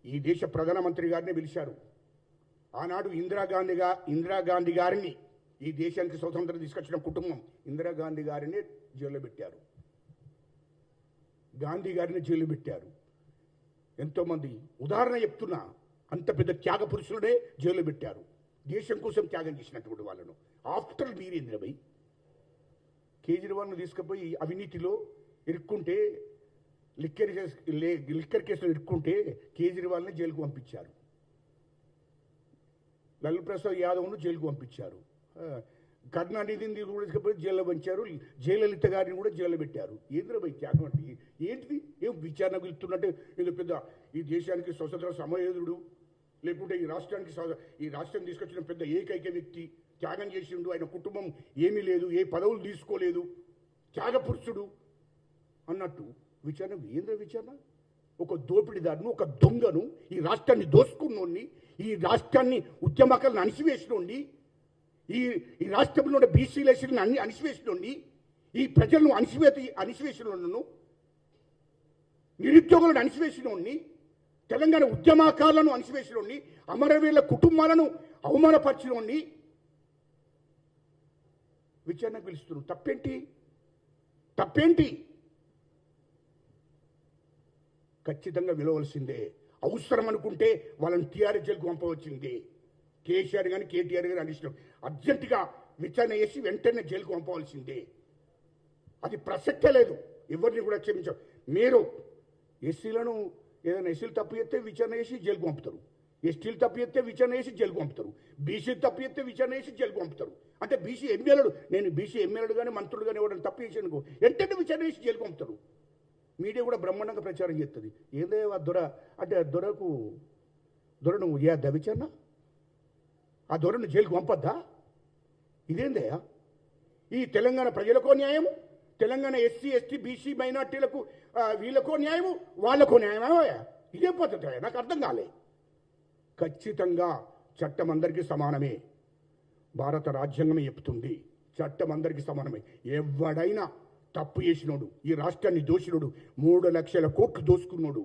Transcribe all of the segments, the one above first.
ఈ దేశ ప్రధానమంత్రి గారిని పిలిచారు. ఆనాడు ఇందిరాగాంధీ గారిని, ఈ దేశానికి స్వతంత్రం తీసుకొచ్చిన కుటుంబం ఇందిరాగాంధీ గారిని జైల్లో పెట్టారు, గాంధీ గారిని జైలు పెట్టారు. ఎంతోమంది ఉదాహరణ చెప్తున్నా, అంత పెద్ద త్యాగ పురుషులనే జైలు పెట్టారు, దేశం కోసం త్యాగం చేసినటువంటి వాళ్ళను. ఆఫ్టర్ వీరేంద్ర భాయ్ కేజ్రీవాల్ను తీసుకుపోయి అవినీతిలో ఇరుక్కుంటే, లిక్కర్ కేసులో ఇరుక్కుంటే కేజ్రీవాల్ని జైలుకు పంపించారు, లాలూ ప్రసాద్ యాదవ్ను జైలుకు పంపించారు, కరుణానిధిని కూడా తీసుకుపోయి జైల్లో పంచారు, జయలలిత గారిని కూడా జైల్లో పెట్టారు. ఏంద్రభాయ్ త్యాగం అంటే ఏంటిది? ఏం విచారణ వెళ్తున్నట్టు ఇది పెద్ద ఈ దేశానికి స్వతంత్ర సమయోధుడు, లేకుంటే ఈ రాష్ట్రం తీసుకొచ్చిన పెద్ద ఏకైక వ్యక్తి, త్యాగం చేసిండు, ఆయన కుటుంబం ఏమీ లేదు, ఏ పదవులు తీసుకోలేదు, త్యాగపురుషుడు అన్నట్టు విచారణ. ఏంద్ర విచారణ? ఒక దోపిడీదారును, ఒక దొంగను, ఈ రాష్ట్రాన్ని దోసుకున్నోడిని, ఈ రాష్ట్రాన్ని ఉద్యమకాలను అణిసివేసినోడిని, ఈ రాష్ట్రంలో ఉన్న బీసీలేసిని అన్ని అణిసివేసినోడిని, ఈ ప్రజలను అణిసివేసినోళ్ళను, నిరుద్యోగులను అణిసివేసినోడిని, తెలంగాణ ఉద్యమకారులను అణిసివేసినోడిని, అమరవీరుల కుటుంబాలను అవమానపరిచినోడిని విచారణకు పిలుస్తున్నారు. తప్పేంటి? ఖచ్చితంగా విలువలసిందే. అవసరం అనుకుంటే వాళ్ళని టీఆర్ఎస్ జైలుకు పంపవచ్చింది. కేసీఆర్ కానీ కేటీఆర్ కానీ అనిష్టం అర్జెంటుగా విచారణ చేసి వెంటనే జైలుకు పంపవలసిందే. అది ప్రసక్తే లేదు. ఎవరిని కూడా క్షమించారు. మీరు ఎస్సీలను ఏదైనా ఎస్సీలు తప్పు చేస్తే విచారణ చేసి జైలుకు పంపుతారు, ఎస్టీలు తప్పు చేస్తే విచారణ చేసి జైలుకు పంపుతారు, బీసీలు తప్పు చేస్తే విచారణ చేసి జైలుకు పంపుతారు. అంటే బీసీ ఎమ్మెల్యేలు, నేను బీసీ ఎమ్మెల్యేలు కానీ మంత్రులు కానీ ఎవరైనా తప్పు చేసానుకో వెంటనే విచారణ చేసి జైలుకు పంపుతారు. మీడియా కూడా బ్రహ్మాండంగా ప్రచారం చేస్తుంది. ఏదో దొర అంటే దొరను ఏద్దా విచారణ? ఆ దొరను జైలుకు పంపద్దా? ఇదేందయ్యా? ఈ తెలంగాణ ప్రజలకో న్యాయము, తెలంగాణ ఎస్సీ ఎస్టీ బీసీ మైనార్టీలకు వీళ్ళకో న్యాయము, వాళ్ళకో న్యాయమా? ఇదే పద్ధతి? నాకు అర్థం కాలే. ఖచ్చితంగా చట్టం అందరికీ సమానమే. భారత రాజ్యాంగమే చెప్తుంది చట్టం అందరికీ సమానమే. ఎవడైనా తప్పు చేసినోడు, ఈ రాష్ట్రాన్ని దోషినోడు, 3 లక్షల కోట్లు దోసుకున్నోడు,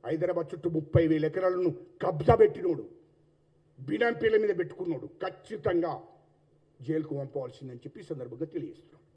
హైదరాబాద్ చుట్టూ 30,000 ఎకరాలను కబ్జా పెట్టినోడు, బినాంపీల మీద పెట్టుకున్నాడు, ఖచ్చితంగా జైలుకు పంపవలసిందని చెప్పి సందర్భంగా తెలియజేస్తున్నాడు.